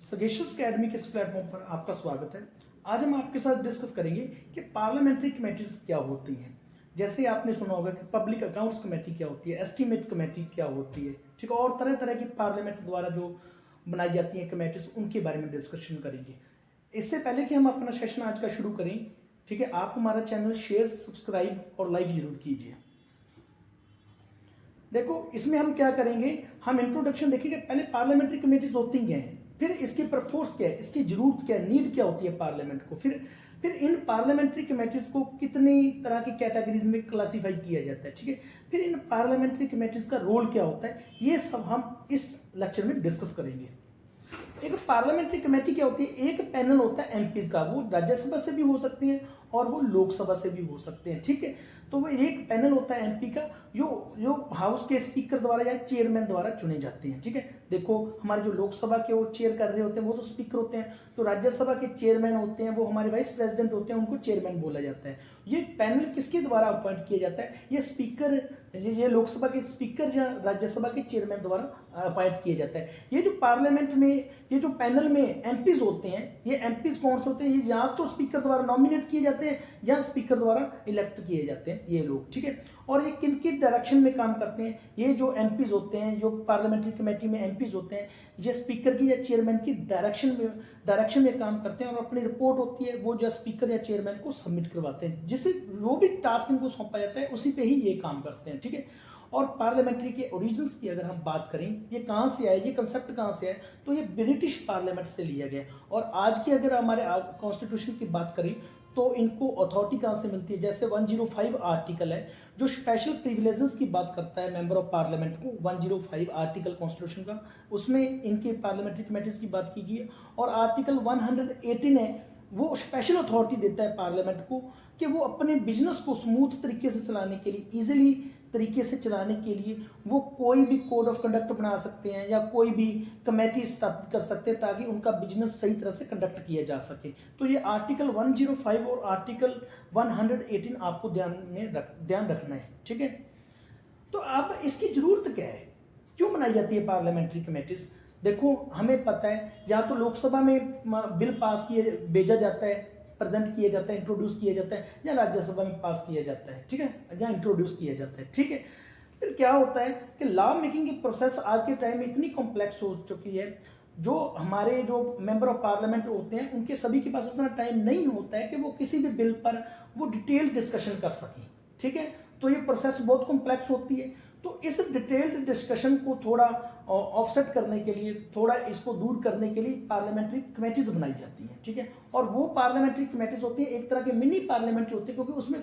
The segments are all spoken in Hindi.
सजेशंस अकेडमी के इस प्लेटफॉर्म पर आपका स्वागत है। आज हम आपके साथ डिस्कस करेंगे कि पार्लियामेंट्री कमेटीज क्या होती हैं। जैसे आपने सुना होगा कि पब्लिक अकाउंट्स कमेटी क्या होती है, एस्टीमेट कमेटी क्या होती है, ठीक है, और तरह तरह की पार्लियामेंट द्वारा जो बनाई जाती हैं कमेटीज, उनके बारे में डिस्कशन करेंगे। इससे पहले कि हम अपना सेशन आज का शुरू करें, ठीक है, आप हमारा चैनल शेयर, सब्सक्राइब और लाइक जरूर कीजिए। देखो, इसमें हम क्या करेंगे, हम इंट्रोडक्शन देखेंगे। पहले पार्लियामेंट्री कमेटीज होती क्या हैं, फिर इसकी परफोर्स क्या है, इसकी जरूरत क्या है, नीड क्या होती है पार्लियामेंट को, फिर इन पार्लियामेंट्री कमेटीज को कितनी तरह की कैटेगरीज में क्लासिफाई किया जाता है, ठीक है, फिर इन पार्लियामेंट्री कमेटीज का रोल क्या होता है, ये सब हम इस लेक्चर में डिस्कस करेंगे। एक पार्लियामेंट्री कमेटी क्या होती है, एक पैनल होता है एमपीज का, वो राज्यसभा से भी हो सकती है और वो लोकसभा से भी हो सकते हैं, ठीक है। तो वो एक पैनल होता है एमपी का, जो हाउस के स्पीकर द्वारा या चेयरमैन द्वारा चुने जाते हैं, ठीक है। देखो, हमारे जो लोकसभा के वो चेयर कर रहे होते हैं वो तो स्पीकर होते हैं, जो राज्यसभा के चेयरमैन होते हैं वो हमारे वाइस प्रेसिडेंट होते हैं, उनको चेयरमैन बोला जाता है। ये पैनल किसके द्वारा अपॉइंट किया जाता है, ये स्पीकर, ये लोकसभा के स्पीकर या राज्यसभा के चेयरमैन द्वारा अपॉइंट किया जाता है। ये जो पार्लियामेंट में, ये जो पैनल में एमपीज होते हैं, ये एमपीज कौन से होते हैं, ये या तो स्पीकर द्वारा नॉमिनेट किए जाते हैं या स्पीकर द्वारा इलेक्ट किए जाते हैं ये लोग, ठीक है। और ये किन किन डायरेक्शन में काम करते हैं, ये जो एमपीज होते हैं, जो पार्लियामेंट्री कमेटी में एमपीज होते हैं, ये स्पीकर की या चेयरमैन की डायरेक्शन में काम करते हैं और अपनी रिपोर्ट होती है वो जो स्पीकर या चेयरमैन को सबमिट करवाते हैं, जिससे जो भी टास्क इनको सौंपा जाता है उसी पे ही ये काम करते हैं, ठीक है। और पार्लियामेंट्री के ओरिजिन्स की अगर हम बात करें, ये कहाँ से आए, ये कंसेप्ट कहाँ से आए, तो ये ब्रिटिश पार्लियामेंट से लिया गया। और आज की अगर हमारे कॉन्स्टिट्यूशन की बात करें तो इनको अथॉरिटी कहाँ से मिलती है, जैसे 105 आर्टिकल है जो स्पेशल प्रिविलेजेस की बात करता है मेंबर ऑफ पार्लियामेंट को, 105 आर्टिकल कॉन्स्टिट्यूशन का, उसमें इनके पार्लियामेंट्री कमेटीज की बात की गई है। और आर्टिकल 118 है, वो स्पेशल अथॉरिटी देता है पार्लियामेंट को कि वो अपने बिजनेस को स्मूथ तरीके से चलाने के लिए, इजीली तरीके से चलाने के लिए वो कोई भी कोड ऑफ कंडक्ट बना सकते हैं या कोई भी कमेटी स्थापित कर सकते हैं ताकि उनका बिजनेस सही तरह से कंडक्ट किया जा सके। तो ये आर्टिकल 105 और आर्टिकल 118 आपको ध्यान रखना है, ठीक है। तो अब इसकी जरूरत क्या है, क्यों बनाई जाती है पार्लियामेंट्री कमेटीज। देखो, हमें पता है या तो लोकसभा में बिल पास किए भेजा जाता है, प्रेजेंट किया जाता है, इंट्रोड्यूस किया जाता है, या राज्यसभा में पास किया जाता है, ठीक है, या इंट्रोड्यूस किया जाता है, ठीक है। फिर क्या होता है कि लॉ मेकिंग की प्रोसेस आज के टाइम में इतनी कॉम्प्लेक्स हो चुकी है, जो हमारे जो मेंबर ऑफ पार्लियामेंट होते हैं उनके सभी के पास इतना टाइम नहीं होता है कि वो किसी भी बिल पर वो डिटेल डिस्कशन कर सकें, ठीक है। तो ये प्रोसेस बहुत कॉम्प्लेक्स होती है। तो इस डिटेल्ड डिस्कशन को थोड़ा ऑफसेट करने के लिए, थोड़ा इसको दूर करने के लिए पार्लियामेंट्री कमेटीज बनाई जाती हैं, ठीक है। और वो पार्लियामेंट्री कमेटीज होती हैं एक तरह के मिनी पार्लियामेंट होते हैं, क्योंकि उसमें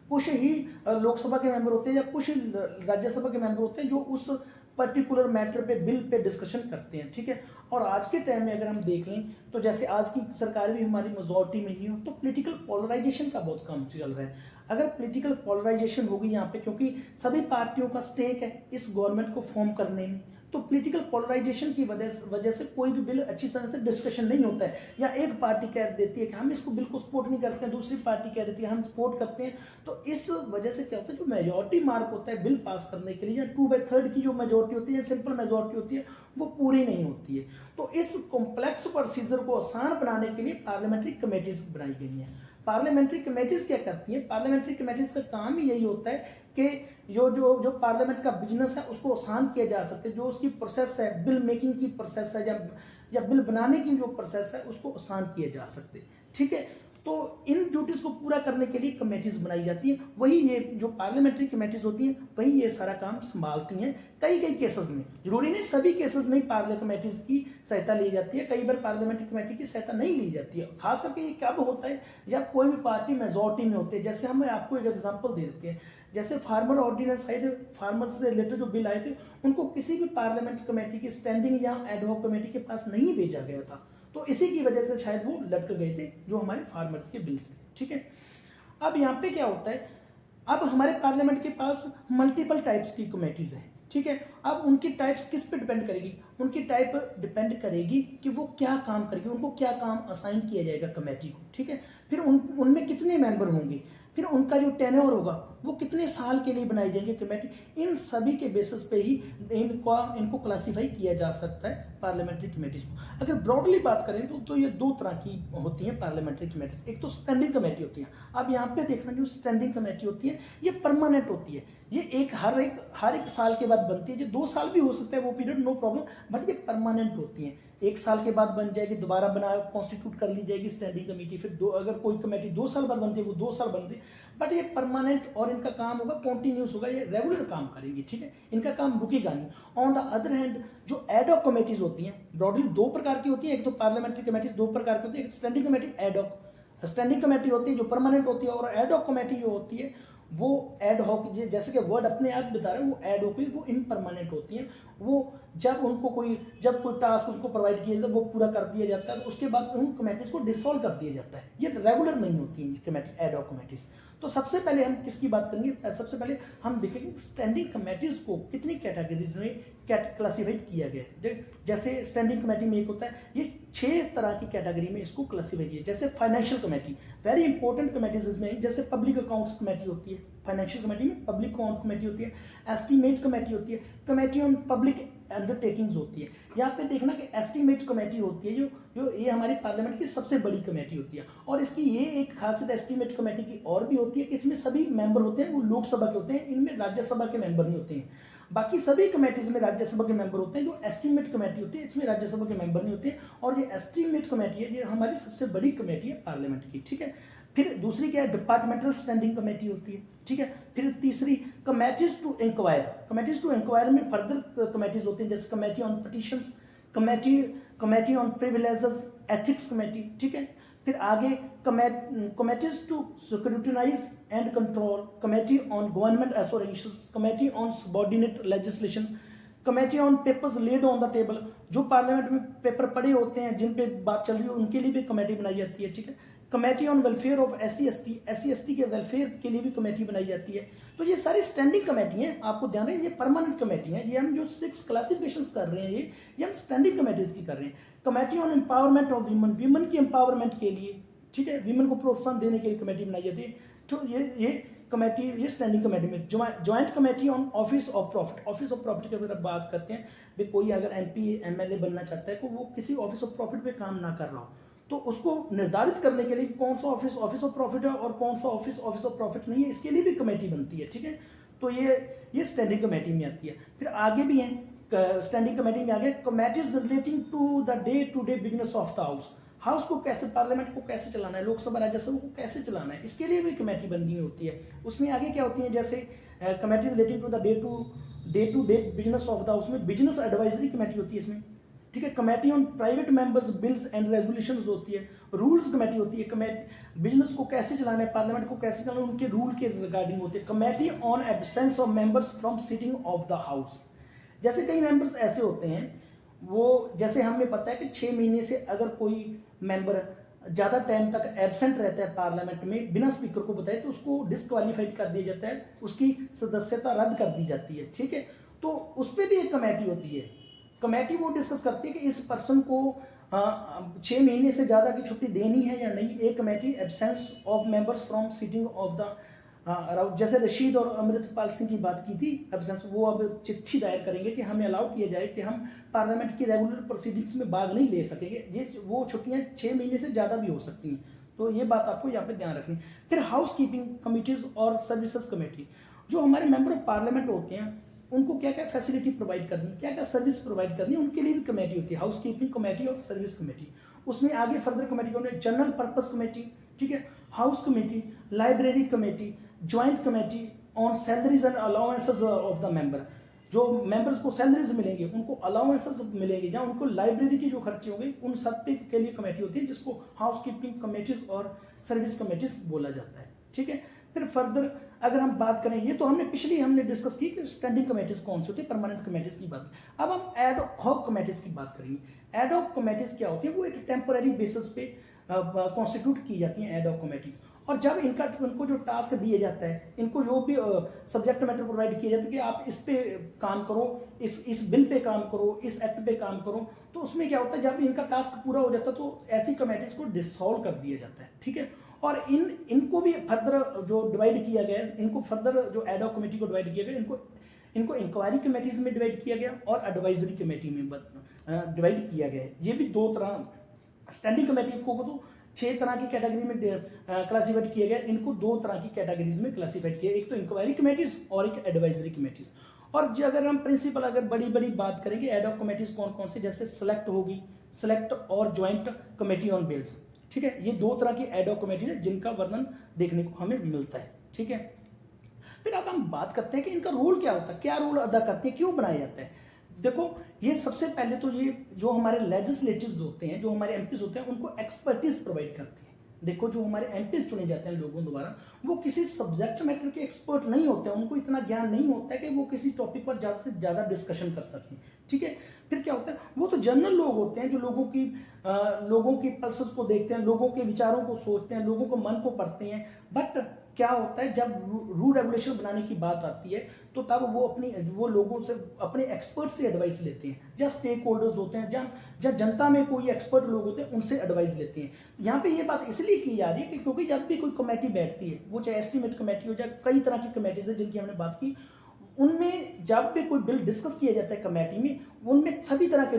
कुछ ही लोकसभा के मेंबर होते हैं या कुछ राज्यसभा के मेंबर होते हैं जो उस पर्टिकुलर मैटर पे, बिल पे डिस्कशन करते हैं, ठीक है। और आज के टाइम में अगर हम देख लें तो जैसे आज की सरकार भी हमारी मेजॉरिटी में ही हो, तो पॉलिटिकल पोलराइजेशन का बहुत कम चल रहा है। अगर पॉलिटिकल पोलराइजेशन होगी यहाँ पे, क्योंकि सभी पार्टियों का स्टेक है इस गवर्नमेंट को फॉर्म करने में, तो पॉलिटिकल पोलराइजेशन की वजह से कोई भी बिल अच्छी तरह से डिस्कशन नहीं होता है, या एक पार्टी कह देती है कि हम इसको बिल को सपोर्ट नहीं करते हैं, दूसरी पार्टी कह देती है हम सपोर्ट करते हैं। तो इस वजह से क्या होता है, जो मेजॉरिटी मार्क होता है बिल पास करने के लिए, या 2/3 की जो मेजॉरिटी होती है, सिंपल मेजॉरिटी होती है, वो पूरी नहीं होती है। तो इस कॉम्प्लेक्स प्रोसीजर को आसान बनाने के लिए पार्लियामेंट्री कमेटीज बनाई गई हैं। पार्लियामेंट्री कमेटीज क्या करती हैं, पार्लियामेंट्री कमेटीज का काम ही यही होता है कि जो पार्लियामेंट का बिजनेस है उसको आसान किया जा सकते, जो उसकी प्रोसेस है, बिल मेकिंग की प्रोसेस है या बिल बनाने की जो प्रोसेस है उसको आसान किया जा सकते, ठीक है। तो इन ड्यूटीज को पूरा करने के लिए कमेटीज बनाई जाती है, वही ये जो पार्लियामेंट्री कमेटीज होती हैं वही ये सारा काम संभालती हैं। कई केसेस में, जरूरी नहीं सभी केसेस में पार्लियामेंट्री कमेटीज की सहायता ली जाती है, कई बार पार्लियामेंट्री कमेटी की सहायता नहीं ली जाती है। खास करके ये कब होता है, जब कोई भी पार्टी मेजॉरिटी में होती है। जैसे हम आपको एक एग्जाम्पल दे देते हैं, जैसे फार्मर ऑर्डिनेंस आए थे, फार्मर से रिलेटेड जो बिल आए थे, उनको किसी भी पार्लियामेंट्री कमेटी की स्टैंडिंग या एडहॉक कमेटी के पास नहीं भेजा गया था, तो इसी की वजह से शायद वो लटक गए थे जो हमारे फार्मर्स के बिल्स थे, ठीक है। अब यहाँ पे क्या होता है, अब हमारे पार्लियामेंट के पास मल्टीपल टाइप्स की कमेटीज हैं, ठीक है। अब उनकी टाइप्स किस पे डिपेंड करेगी, उनकी टाइप डिपेंड करेगी कि वो क्या काम करेगी, उनको क्या काम असाइन किया जाएगा कमेटी को, ठीक है। फिर उनमें कितने मेंबर होंगे, फिर उनका जो टेन्योर होगा वो कितने साल के लिए बनाई जाएगी कमेटी, इन सभी के बेसिस पे ही इनको क्लासीफाई किया जा सकता है पार्लियामेंट्री कमेटीज को। अगर ब्रॉडली बात करें तो ये दो तरह की होती हैं पार्लियामेंट्री कमेटीज। एक तो स्टैंडिंग कमेटी होती है। अब यहाँ पे देखना, जो स्टैंडिंग कमेटी होती है ये परमानेंट होती है। ये हर एक साल के बाद बनती है। जो 2 साल भी हो सकता है वो पीरियड, नो प्रॉब्लम, बट ये परमानेंट होती है। 1 साल के बाद बन जाएगी, दोबारा बना कॉन्स्टिट्यूट कर ली जाएगी स्टैंडिंग कमेटी। फिर अगर कोई कमेटी 2 साल बाद बनती है वो 2 साल बनती है, बट ये परमानेंट और इनका काम होगा कॉन्टिन्यूस होगा, ये रेगुलर काम करेंगे, ठीक है, इनका काम रुकेगा नहीं। ऑन द अदर हैंड जो एडॉक कमेटीज होती हैं, ब्रॉडली 2 प्रकार की होती है। एक तो पार्लियामेंट्री कमेटीज 2 प्रकार की होती है, standing committee, ad hoc. Standing committee होती है जो परमानेंट होती है, और एडॉक कमेटी जो होती है वो एड हॉक, जैसे कि वर्ड अपने आप बता रहे हैं, वो एड हॉक, वो इनपरमानेंट होती हैं। वो जब कोई टास्क उसको प्रोवाइड किया जाता है वो पूरा कर दिया जाता है, तो उसके बाद उन कमेटीज को डिसॉल्व कर दिया जाता है। ये रेगुलर नहीं होती है कमेटी, एड हॉक कमेटीज। तो सबसे पहले हम किसकी बात करेंगे? सबसे पहले हम देखेंगे स्टैंडिंग कमेटीज को कितनी कैटेगरीज में क्लासिफाइड किया गया है। जैसे स्टैंडिंग कमेटी में एक होता है, ये 6 तरह की कैटेगरी में इसको क्लासिफाई किया। जैसे financial committee, very important committees इसमें, जैसे पब्लिक अकाउंट्स कमेटी होती है, फाइनेंशियल कमेटी में पब्लिक अकाउंट कमेटी होती है, एस्टीमेट कमेटी होती है, कमेटी ऑन पब्लिक अंडरटेकिंग्स होती है। यहाँ पे देखना कि एस्टीमेट कमेटी होती है जो ये हमारी पार्लियामेंट की सबसे बड़ी कमेटी होती है। और इसकी ये एक खासियत एस्टीमेट कमेटी की और भी होती है कि इसमें सभी मेंबर होते हैं वो लोकसभा के होते हैं, इनमें राज्यसभा के मेंबर नहीं होते हैं। बाकी सभी कमेटीज में राज्यसभा के मेंबर होते हैं। जो एस्टीमेट कमेटी होती है इसमें राज्यसभा के मेंबर नहीं होते हैं। और ये एस्टीमेट कमेटी है, ये हमारी सबसे बड़ी कमेटी है पार्लियामेंट की, ठीक है। फिर दूसरी क्या है? डिपार्टमेंटल स्टैंडिंग कमेटी होती है, ठीक है। फिर तीसरी committees to inquire. Committees to inquire में फर्दर कमेटीज होती हैं, जैसे committee on petitions, committee on privileges, ethics committee, ठीक है। फिर आगे committees to scrutinise and control, committee on government associations, committee on subordinate legislation, committee on papers laid on the table. जो पार्लियामेंट में पेपर पड़े होते हैं, जिन पे बात चल रही है, उनके लिए भी कमेटी बनाई जाती है, ठीक है। Committee on welfare of SC/ST के वेलफेयर के लिए भी कमेटी बनाई जाती है। तो ये सारी स्टैंडिंग कमेटी हैं, आपको ध्यान रहे, ये परमानेंट कमेटी हैं। ये हम जो 6 क्लासिफिकेशंस कर रहे हैं, ये हम स्टैंडिंग कमेटीज की कर रहे हैं। Committee on empowerment of women की एम्पावरमेंट के लिए, ठीक है, वीमन को प्रोत्साहन देने के लिए कमेटी बनाई जाती है। तो ये कमेटी, ये स्टैंडिंग कमेटी में। Joint committee on office of profit. Office of profit की अगर बात करते हैं, भाई कोई अगर MP MLA बनना चाहता है तो वो किसी ऑफिस ऑफ प्रॉफिट पे काम ना कर रहा हो, तो उसको निर्धारित करने के लिए कौन सा ऑफिस ऑफ प्रॉफिट है और कौन सा ऑफिस ऑफ प्रॉफिट नहीं है, इसके लिए भी कमेटी बनती है, ठीक है। तो ये स्टैंडिंग कमेटी में आती है। फिर आगे भी है स्टैंडिंग कमेटी में आगे committees relating to the day to day business of the house को कैसे, पार्लियामेंट को कैसे चलाना है, लोकसभा राज्यसभा को कैसे चलाना है, इसके लिए भी कमेटी बननी होती है। उसमें आगे क्या होती है, जैसे committee relating to the day to day business of the house में बिजनेस एडवाइजरी कमेटी होती है इसमें, ठीक है। Committee on private members bills and resolutions होती है। रूल्स कमेटी होती है, कमेटी बिजनेस को कैसे चलाना है, पार्लियामेंट को कैसे चलाना है, उनके रूल के रिगार्डिंग होती है। Committee on absence of members from sitting of the house. जैसे कई मेंबर्स ऐसे होते हैं, वो जैसे हमें पता है कि 6 महीने से अगर कोई मेंबर ज़्यादा टाइम तक एब्सेंट रहता है पार्लियामेंट में बिना स्पीकर को बताए, तो उसको डिस्क्वालीफाइड कर दिया जाता है, उसकी सदस्यता रद्द कर दी जाती है, ठीक है। तो उस पर भी एक कमेटी होती है। कमेटी वो डिस्कस करती है कि इस पर्सन को 6 महीने से ज़्यादा की छुट्टी देनी है या नहीं। एक committee absence of members from sitting of the जैसे रशीद और अमृतपाल सिंह की बात की थी एब्सेंस, वो अब चिट्ठी दायर करेंगे कि हमें अलाउ किया जाए कि हम पार्लियामेंट की रेगुलर प्रोसीडिंग्स में भाग नहीं ले सकेंगे। ये वो छुट्टियां 6 महीने से ज़्यादा भी हो सकती हैं, तो ये बात आपको यहाँ पे ध्यान रखनी। फिर हाउस कीपिंग कमिटीज और सर्विसेज कमेटी, जो हमारे मेंबर ऑफ पार्लियामेंट होते हैं उनको क्या क्या फैसिलिटी प्रोवाइड करनी है, क्या क्या सर्विस प्रोवाइड करनी है, उनके लिए भी कमेटी होती है, हाउस कीपिंग कमेटी और सर्विस कमेटी। उसमें आगे फर्दर कमेटी कौन है? जनरल पर्पस कमेटी, ठीक है, house committee, library committee, joint committee on salaries and allowances of the member. जो मेंबर्स को सैलरीज मिलेंगे, उनको अलाउंसेस मिलेंगे, या उनको लाइब्रेरी के जो खर्चे होंगे, उन सब के लिए कमेटी होती है, जिसको हाउस कीपिंग कमेटीज और सर्विस कमेटीज बोला जाता है, ठीक है। फिर फर्दर अगर हम बात करें, ये तो हमने डिस्कस की कि स्टैंडिंग कमेटीज कौन सी होती है, परमानेंट कमेटीज की बात। अब हम एड हॉक कमेटीज की बात करेंगे। एड हॉक कमेटीज क्या होती है? वो एक टेम्पररी बेसिस पे कॉन्स्टिट्यूट की जाती हैं एड हॉक कमेटीज। और जब इनको जो टास्क दिए जाता है, इनको जो भी सब्जेक्ट मैटर प्रोवाइड किया जाता है कि आप इस पे काम करो, इस बिल पे काम करो, इस एक्ट पे काम करो, तो उसमें क्या होता है, जब इनका टास्क पूरा हो जाता है तो ऐसी कमेटीज को डिसॉल्व कर दिया जाता है, ठीक है। और इनको भी फर्दर जो डिवाइड किया गया है, इनको फर्दर जो एड हॉक कमेटी को डिवाइड किया गया, इनको इनको इंक्वायरी कमेटीज में डिवाइड किया गया और एडवाइजरी कमेटी में डिवाइड किया गया है। ये भी दो तरह, स्टैंडिंग कमेटी को तो 6 तरह की कैटेगरी में क्लासिफाइड किया गया, इनको 2 तरह की कैटेगरीज में क्लासिफाइड किया, एक तो इंक्वायरी कमेटीज और एक एडवाइजरी कमेटीज। और जो अगर हम प्रिंसिपल अगर बड़ी बड़ी बात करेंगे एडहॉक कमेटीज कौन कौन से, जैसे सेलेक्ट होगी, सेलेक्ट और ज्वाइंट कमेटी ऑन बेल्स, ठीक है, ये 2 तरह की एडहॉक कमेटीज है जिनका वर्णन देखने को हमें मिलता है, ठीक है। फिर अब हम बात करते हैं कि इनका रोल क्या होता है, क्या रोल अदा करते हैं, क्यों बनाया जाता है। देखो, ये सबसे पहले तो ये जो हमारे लेजिस्लेटिव्स होते हैं, जो हमारे एमपीज होते हैं, उनको एक्सपर्टीज प्रोवाइड करते हैं। देखो, जो हमारे एमपीज चुने जाते हैं लोगों द्वारा, वो किसी सब्जेक्ट मैटर के एक्सपर्ट नहीं होते हैं, उनको इतना ज्ञान नहीं होता है कि वो किसी टॉपिक पर ज़्यादा से ज़्यादा डिस्कशन कर सकें, ठीक है। फिर क्या होता है, वो तो जनरल लोग होते हैं जो लोगों की पल्सेस को देखते हैं, लोगों के विचारों को सोचते हैं, लोगों को मन को पढ़ते हैं। बट क्या होता है, जब रूल रेगुलेशन बनाने की बात आती है तो तब वो लोगों से, अपने एक्सपर्ट से एडवाइस लेते हैं, या स्टेक होल्डर्स होते हैं, जहाँ जनता में कोई एक्सपर्ट लोग होते हैं उनसे एडवाइस लेते हैं। यहाँ पे ये बात इसलिए की जा रही है कि क्योंकि जब भी कोई कमेटी बैठती है, वो चाहे एस्टीमेट कमेटी हो, चाहे कई तरह की कमेटीज है जिनकी हमने बात की, उनमें जब भी कोई बिल डिस्कस किया जाता है कमेटी में, उनमें सभी तरह के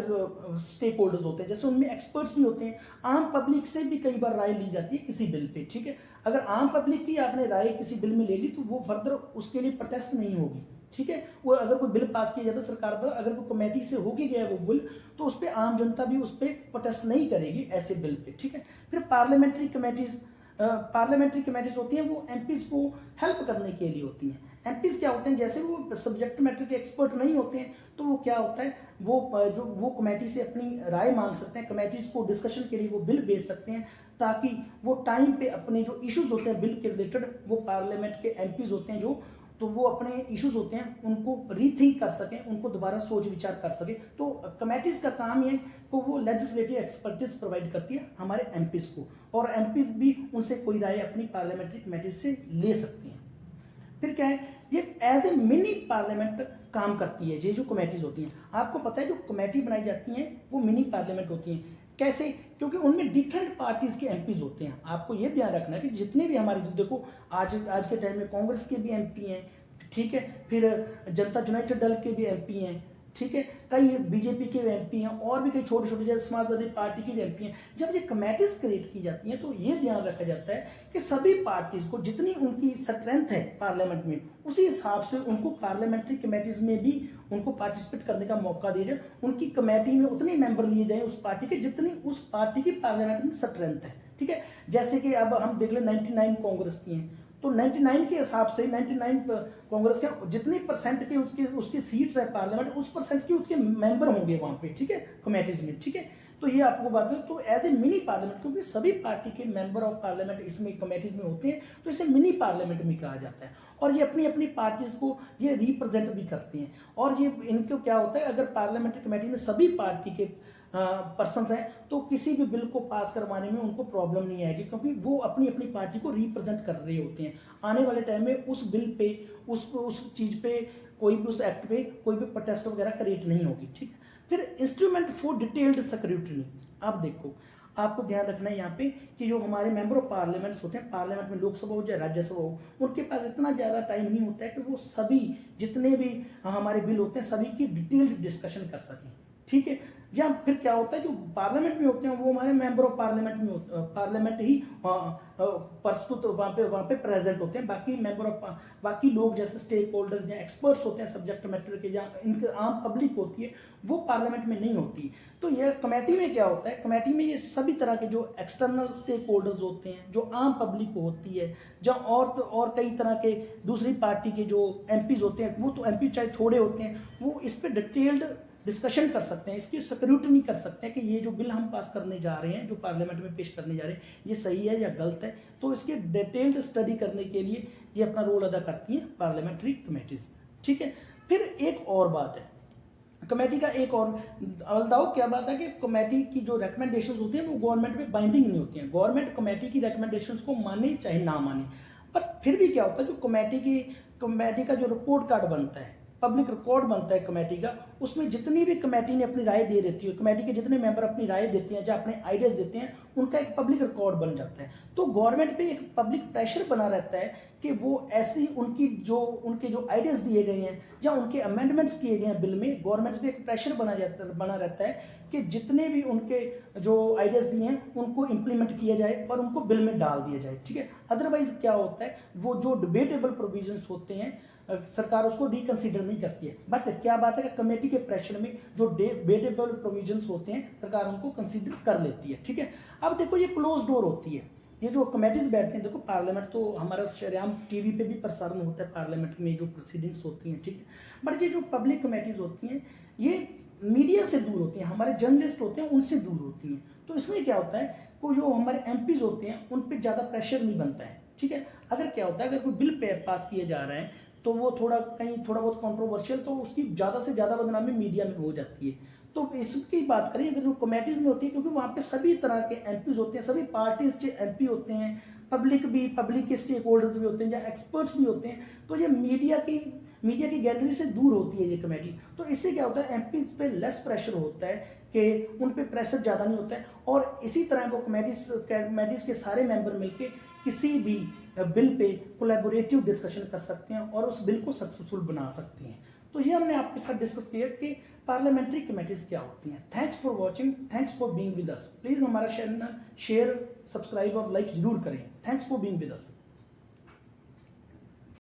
स्टेक होल्डर्स होते हैं, जैसे उनमें एक्सपर्ट्स भी होते हैं, आम पब्लिक से भी कई बार राय ली जाती है किसी बिल पे, ठीक है। अगर आम पब्लिक की आपने राय किसी बिल में ले ली तो वो फर्दर उसके लिए प्रोटेस्ट नहीं होगी, ठीक है। वो अगर कोई बिल पास किया जाता है सरकार पर, अगर कोई कमेटी से होके गया वो बिल, तो उस पर आम जनता भी उस पर प्रोटेस्ट नहीं करेगी ऐसे बिल पे, ठीक है। फिर पार्लियामेंट्री कमेटीज होती हैं, वो एमपीज को हेल्प करने के लिए होती हैं। एमपीज क्या होते हैं, जैसे वो सब्जेक्ट मैटर के एक्सपर्ट नहीं होते हैं, तो वो क्या होता है, वो कमेटी से अपनी राय मांग सकते हैं, कमेटीज को डिस्कशन के लिए वो बिल भेज सकते हैं, ताकि वो टाइम पे अपने जो इश्यूज होते हैं बिल के रिलेटेड, वो पार्लियामेंट के एमपीज होते हैं जो, तो वो अपने इश्यूज होते हैं उनको रीथिंक कर सकें, उनको दोबारा सोच विचार कर सकें। तो कमेटीज का काम ये को वो लेजिस्लेटिव एक्सपर्टीज प्रोवाइड करती है हमारे एमपीज को, और एमपीज भी उनसे कोई राय अपनी पार्लियामेंट्री कमेटीज से ले सकती हैं। फिर क्या है, ये एज ए मिनी पार्लियामेंट काम करती है। ये जो कमेटीज होती हैं, आपको पता है जो कमेटी बनाई जाती हैं वो मिनी पार्लियामेंट होती हैं। कैसे? क्योंकि उनमें डिफरेंट पार्टीज के एमपीज होते हैं। आपको ये ध्यान रखना है कि जितने भी हमारे, देखो आज के टाइम में कांग्रेस के भी एमपी हैं, ठीक है, फिर जनता यूनाइटेड दल के भी एमपी हैं, ठीक है, कई बीजेपी के एमपी हैं, और भी कई छोटे छोटे जैसे समाजवादी पार्टी के भी एमपी हैं। जब ये कमेटीज क्रिएट की जाती हैं तो ये ध्यान रखा जाता है कि सभी पार्टीज को जितनी उनकी स्ट्रेंथ है पार्लियामेंट में, उसी हिसाब से उनको पार्लियामेंट्री कमेटीज में भी उनको पार्टिसिपेट करने का मौका दिया जाए। उनकी कमेटी में उतने मेंबर लिए जाए उस पार्टी के जितनी उस पार्टी की पार्लियामेंट में स्ट्रेंथ है, ठीक है। जैसे कि अब हम देख लें 99 कांग्रेस की हैं, तो 99 के हिसाब से 99 कांग्रेस के जितनी परसेंट के उसकी सीट्स है पार्लियामेंट, उस परसेंट के उसके मेंबर होंगे वहां पे, ठीक है, कमेटीज में, ठीक है। तो ये आपको बात है, तो एज ए मिनी पार्लियामेंट, क्योंकि सभी पार्टी के मेंबर ऑफ पार्लियामेंट इसमें कमेटीज में होते हैं, तो इसे मिनी पार्लियामेंट में कहा जाता है। और ये अपनी अपनी पार्टीज को ये रिप्रेजेंट भी करते हैं। और ये इनको क्या होता है, अगर पार्लियामेंट्री कमेटी में सभी पार्टी के पर्सन्स हैं तो किसी भी बिल को पास करवाने में उनको प्रॉब्लम नहीं आएगी, क्योंकि वो अपनी अपनी पार्टी को रिप्रेजेंट कर रहे होते हैं। आने वाले टाइम में उस बिल पे, उस चीज पे, कोई भी उस एक्ट पे कोई भी प्रोटेस्ट वगैरह क्रिएट नहीं होगी, ठीक है। फिर इंस्ट्रूमेंट फॉर डिटेल्ड स्क्रूटनी, आप देखो, आपको ध्यान रखना है यहाँ पे कि जो हमारे मेंबर ऑफ पार्लियामेंट होते हैं, पार्लियामेंट में लोकसभा हो या राज्यसभा हो, उनके पास इतना ज़्यादा टाइम नहीं होता है कि वो सभी जितने भी हमारे बिल होते हैं सभी की डिटेल्ड डिस्कशन कर सकें, ठीक है। या फिर क्या होता है, जो पार्लियामेंट में होते हैं वो हमारे मेंबर ऑफ पार्लियामेंट में पार्लियामेंट ही प्रस्तुत वहाँ पे प्रेजेंट होते हैं। बाकी मेंबर ऑफ, बाकी लोग जैसे स्टेक होल्डर या एक्सपर्ट्स होते हैं सब्जेक्ट मैटर के, या इनके आम पब्लिक होती है, वो पार्लियामेंट में नहीं होती। तो यह कमेटी में क्या होता है, कमेटी में ये सभी तरह के जो एक्सटर्नल स्टेक होल्डर्स होते हैं, जो आम पब्लिक होती है, जहाँ और कई तरह के दूसरी पार्टी के जो एमपीज होते हैं, वो तो एमपी चाहे थोड़े होते हैं, वो इस पर डिटेल्ड डिस्कशन कर सकते हैं, इसकी स्क्रूटनी कर सकते हैं कि ये जो बिल हम पास करने जा रहे हैं, जो पार्लियामेंट में पेश करने जा रहे हैं, ये सही है या गलत है। तो इसकी डिटेल्ड स्टडी करने के लिए ये अपना रोल अदा करती हैं पार्लियामेंट्री कमेटीज, ठीक है। फिर एक और बात है कमेटी का, एक और अलदाओ क्या बात है कि कमेटी की जो रिकमेंडेशंस होती हैं वो गवर्नमेंट में बाइंडिंग नहीं होती हैं। गवर्नमेंट कमेटी की रिकमेंडेशंस को माने चाहे ना माने, पर फिर भी क्या होता है, जो कमेटी का जो रिपोर्ट कार्ड बनता है पब्लिक रिकॉर्ड बनता है कमेटी का, उसमें जितनी भी कमेटी ने अपनी राय दे रहती है, कमेटी के जितने मेंबर अपनी राय देते हैं या अपने आइडियाज देते हैं, उनका एक पब्लिक रिकॉर्ड बन जाता है। तो गवर्नमेंट पे एक पब्लिक प्रेशर बना रहता है कि वो ऐसी उनके जो आइडियाज दिए गए हैं या उनके अमेंडमेंट्स किए गए हैं बिल में, गवर्नमेंट पे एक प्रेशर बना रहता है कि जितने भी उनके जो आइडियाज दिए हैं उनको इम्प्लीमेंट किया जाए और उनको बिल में डाल दिया जाए, ठीक है। अदरवाइज क्या होता है, वो जो डिबेटेबल प्रोविजंस होते हैं सरकार उसको रिकंसीडर नहीं करती है। बट क्या बात है कि कमेटी के प्रेशर में जो डिबेटेबल प्रोविजंस होते हैं सरकार उनको कंसीडर कर लेती है, ठीक है। अब देखो ये क्लोज डोर होती है, ये जो कमेटीज बैठते हैं, देखो पार्लियामेंट तो हमारा शरेआम टीवी पे भी प्रसारण होता है पार्लियामेंट में जो प्रोसीडिंग्स होती हैं, ठीक है। बट ये जो पब्लिक कमेटीज होती हैं ये मीडिया से दूर होती हैं, हमारे जर्नलिस्ट होते हैं उनसे दूर होती हैं। तो इसमें क्या होता है, को जो हमारे एमपीज होते हैं उन पर ज़्यादा प्रेशर नहीं बनता है, ठीक है। अगर क्या होता है, अगर कोई बिल पास किए जा रहे हैं तो वो थोड़ा बहुत कंट्रोवर्शियल, तो उसकी ज़्यादा से ज़्यादा बदनामी मीडिया में हो जाती है। तो इसकी बात करें अगर जो कमेटीज में होती है, क्योंकि वहाँ पे सभी तरह के एमपीज होते हैं, सभी पार्टीज के एमपी होते हैं, पब्लिक के स्टेक होल्डर्स भी होते हैं या एक्सपर्ट्स भी होते हैं, तो ये मीडिया की गैलरी से दूर होती है ये कमेटी। तो इससे क्या होता है, एमपीज पे लेस प्रेशर होता है कि उन पे प्रेशर ज़्यादा नहीं होता है, और इसी तरह को कमेटीज के सारे मेंबर मिलके किसी भी बिल पे कोलैबोरेटिव डिस्कशन कर सकते हैं और उस बिल को सक्सेसफुल बना सकते हैं। तो ये हमने आपके साथ डिस्कस किया कि पार्लियामेंट्री कमेटीज क्या होती हैं। Thanks for watching, thanks for being with us. Please हमारा चैनल शेयर, सब्सक्राइब और लाइक जरूर करें। Thanks for being with us.